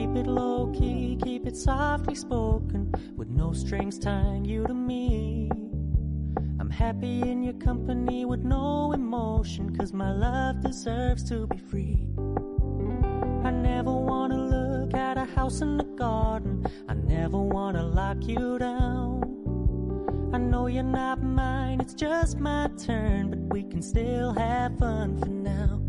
keep it low key, keep it softly spoken, with no strings tying you to me. I'm happy in your company with no emotion, 'cause my love deserves to be free. I never wanna look at a house in the garden, I never wanna lock you down. I know you're not mine, it's just my turn, but we can still have fun for now.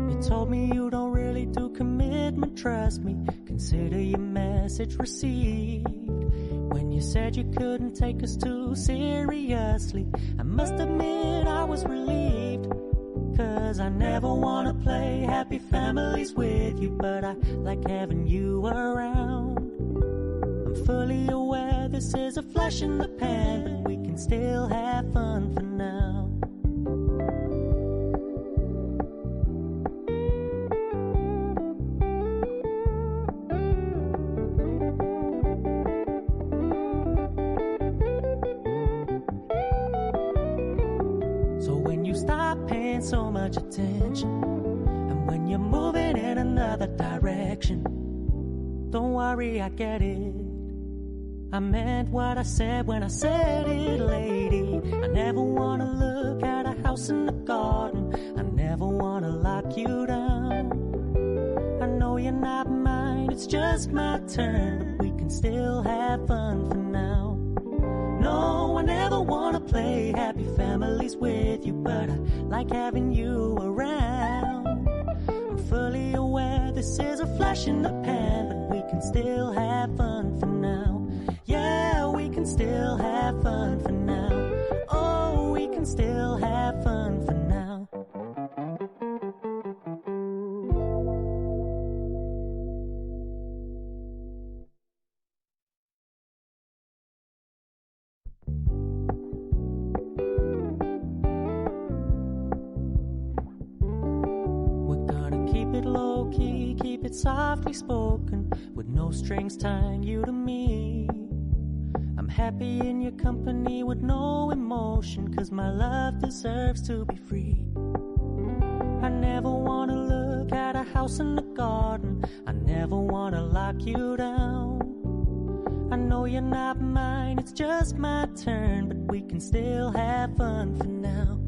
You told me you don't really do commitment, trust me, consider your message received. When you said you couldn't take us too seriously, I must admit I was relieved. 'Cause I never wanna play happy families with you, but I like having you around. I'm fully aware this is a flash in the pan, but we can still have fun for now. So when you stop paying so much attention, and when you're moving in another direction, don't worry, I get it. I meant what I said when I said it, lady. I never wanna look at a house in the garden, I never wanna lock you down. I know you're not mine, it's just my turn, but we can still have fun for now. No, I never wanna play happy families with you, but I like having you around. I'm fully aware this is a flash in the pan, but we can still have fun for now. Yeah, we can still have fun for now. Oh, we can still have fun for now. Keep it low key, keep it softly spoken, with no strings tying you to me. I'm happy in your company with no emotion, 'cause my love deserves to be free. I never wanna look at a house in the garden, I never wanna lock you down. I know you're not mine, it's just my turn, but we can still have fun for now.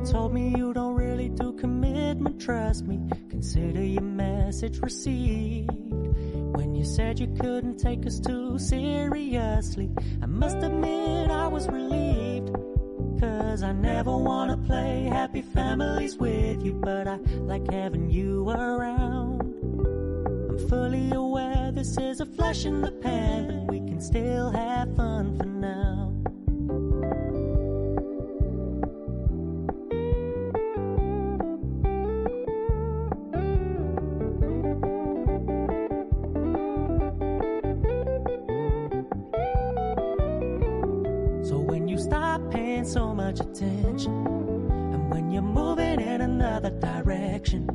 Told me you don't really do commitment, trust me, consider your message received. When you said you couldn't take us too seriously, I must admit I was relieved. 'Cause I never wanna play happy families with you, but I like having you around. I'm fully aware this is a flash in the pan, but we can still have fun for now. Stop paying so much attention, and when you're moving in another direction,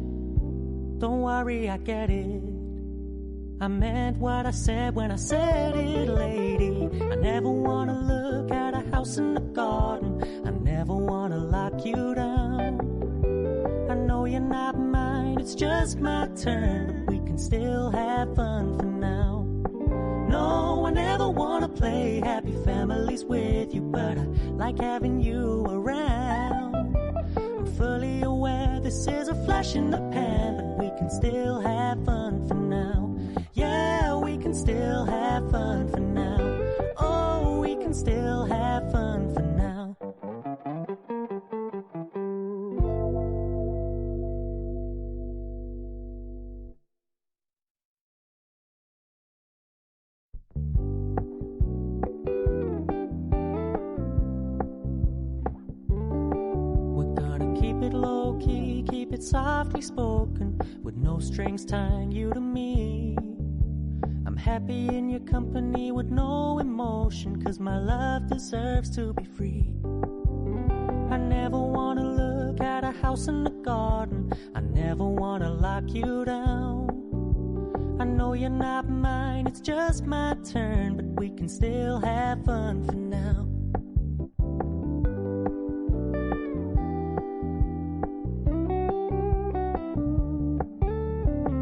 don't worry, I get it. I meant what I said when I said it, lady. I never wanna look at a house in the garden, I never wanna lock you down. I know you're not mine, it's just my turn, but we can still have fun for now. No, I never wanna play happy families with you, but I like having you around. I'm fully aware this is a flash in the pan, but we can still have fun for now. Yeah, we can still have fun for now. Oh, we can still have fun for now. Keep it low key, keep it softly spoken, with no strings tying you to me. I'm happy in your company with no emotion, 'cause my love deserves to be free. I never wanna look at a house in the garden, I never wanna lock you down. I know you're not mine, it's just my turn, but we can still have fun for now.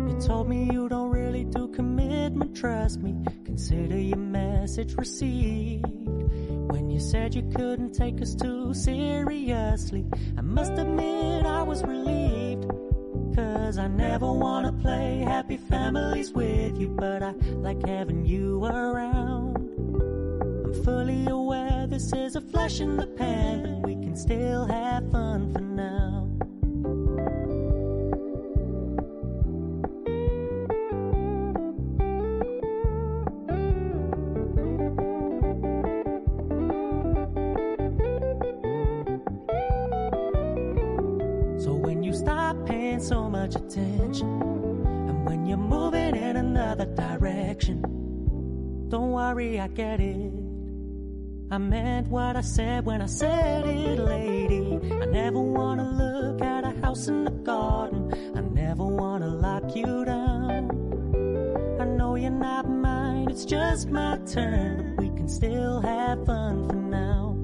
You told me you don't really do commitment, trust me, consider your message received. When you said you couldn't take us too seriously, I must admit I was relieved. 'Cause I never wanna play happy families with you, but I like having you around. I'm fully aware this is a flash in the pan, but we can still have fun for now. So when you stop paying so much attention, and when you're moving in another direction, don't worry, I get it. I meant what I said when I said it, lady. I never wanna look at a house in the garden, I never wanna lock you down. I know you're not mine, it's just my turn, but we can still have fun for now.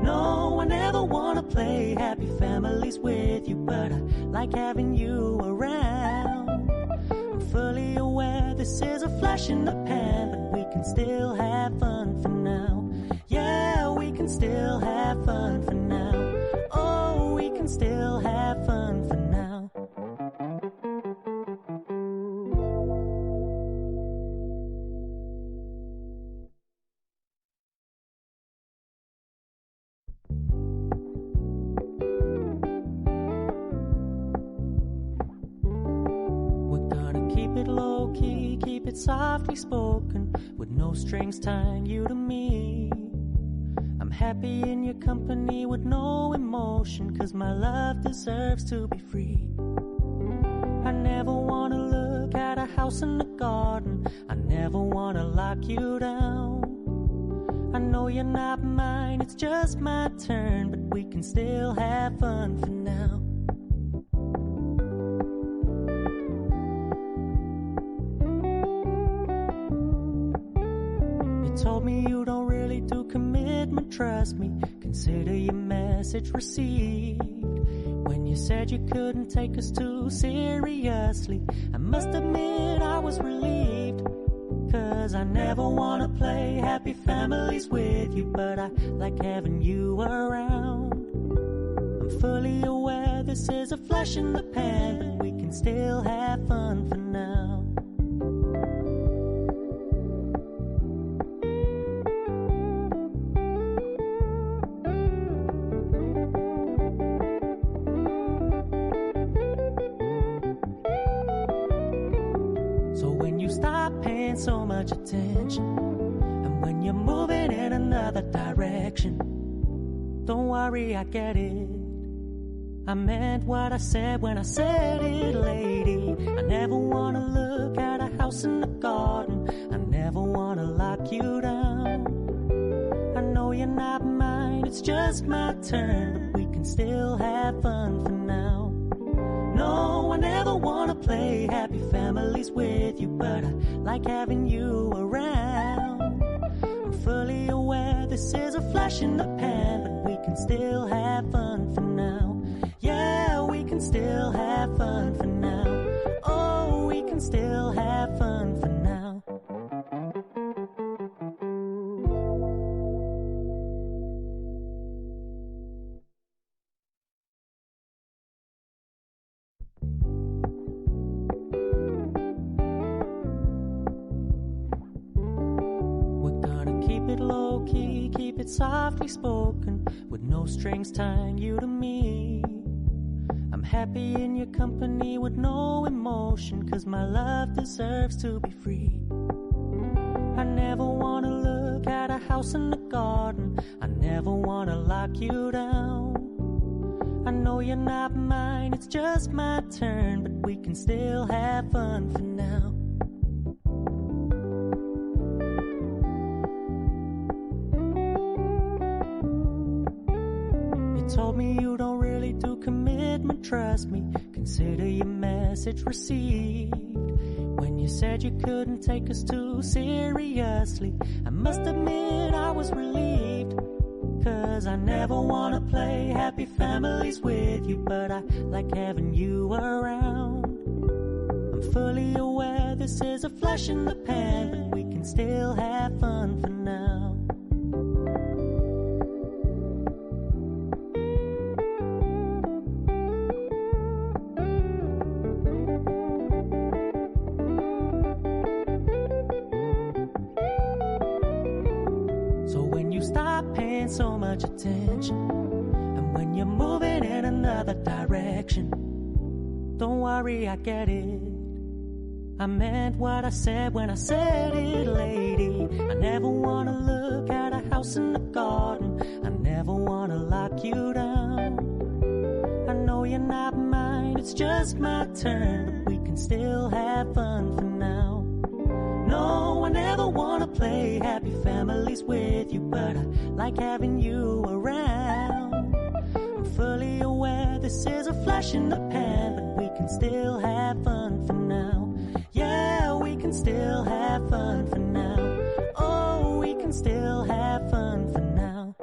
No, I never wanna play happy families with you, but I like having you around. I'm fully aware this is a flash in the pan, but we can still have fun for now. Yeah, we can still have fun for now. Oh, we can still have fun for now. Low-key, keep it softly spoken, with no strings tying you to me. I'm happy in your company with no emotion, 'cause my love deserves to be free. I never wanna look at a house in the garden, I never wanna lock you down. I know you're not mine, it's just my turn, but we can still have fun for now. Told me you don't really do commitment, trust me, consider your message received. When you said you couldn't take us too seriously, I must admit I was relieved. 'Cause I never wanna play happy families with you, but I like having you around. I'm fully aware this is a flash in the pan, but we can still have fun for now. Stop paying so much attention, and when you're moving in another direction, don't worry, I get it. I meant what I said when I said it, lady. I never wanna look at a house in the garden, I never wanna lock you down. I know you're not mine, it's just my turn, but we can still have fun for now. No, I never wanna play happy families with you, but I like having you around. I'm fully aware this is a flash in the pan, but we can still have fun for now. Yeah, we can still have fun for now. Oh, we can still have fun for now. Low-key, keep it softly spoken, with no strings tying you to me. I'm happy in your company with no emotion, 'cause my love deserves to be free. I never wanna look at a house in the garden, I never wanna lock you down. I know you're not mine, it's just my turn, but we can still have fun for now. Told me you don't really do commitment, trust me, consider your message received. When you said you couldn't take us too seriously, I must admit I was relieved. 'Cause I never wanna play happy families with you, but I like having you around. I'm fully aware this is a flash in the pan, but we can still have fun for now. So when you stop paying so much attention, and when you're moving in another direction, don't worry, I get it. I meant what I said when I said it, lady. I never wanna look at a house in the garden. I never wanna lock you down. I know you're not mine, it's just my turn, but we can still have fun for now. No, I never wanna play happy families with you, but I like having you around. I'm fully aware this is a flash in the pan, but we can still have fun for now. Yeah, we can still have fun for now. Oh, we can still have fun for now.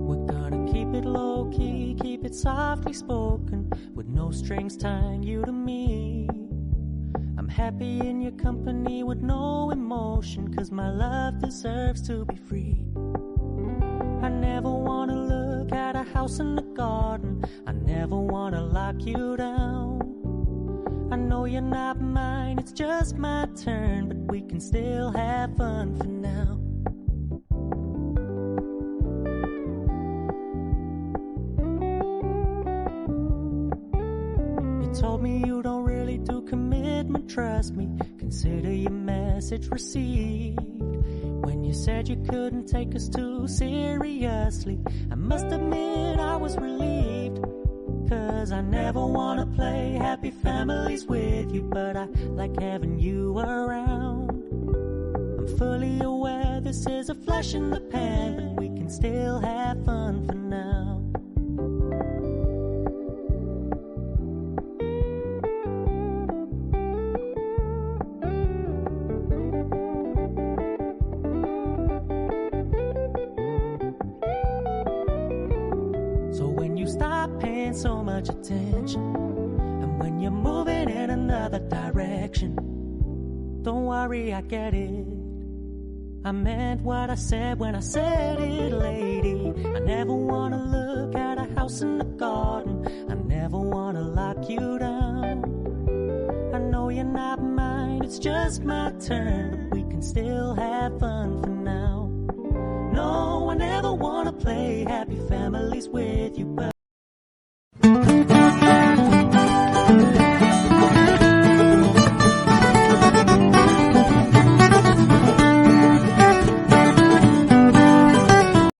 We're gonna keep it low-key, keep it softly spoken, with no strings tying you to me. I'm happy in your company with no emotion, 'cause my love deserves to be free. I never wanna look at a house in the garden. I never wanna lock you down. I know you're not mine, it's just my turn, but we can still have fun for now. You told me you don't really do commitment, trust me, consider your message received. When you said you couldn't take us too seriously, I must admit I was relieved. 'Cause I never wanna play happy families with you, but I like having you around. I'm fully aware this is a flash in the pan, but we can still have fun for now. So when you stop paying so much attention, and when you're moving in another direction, don't worry, I get it. I meant what I said when I said it, lady. I never wanna look at a house in the garden. I never wanna lock you down. I know you're not mine, it's just my turn, but we can still have fun for now. No, I never wanna play happy families with you, but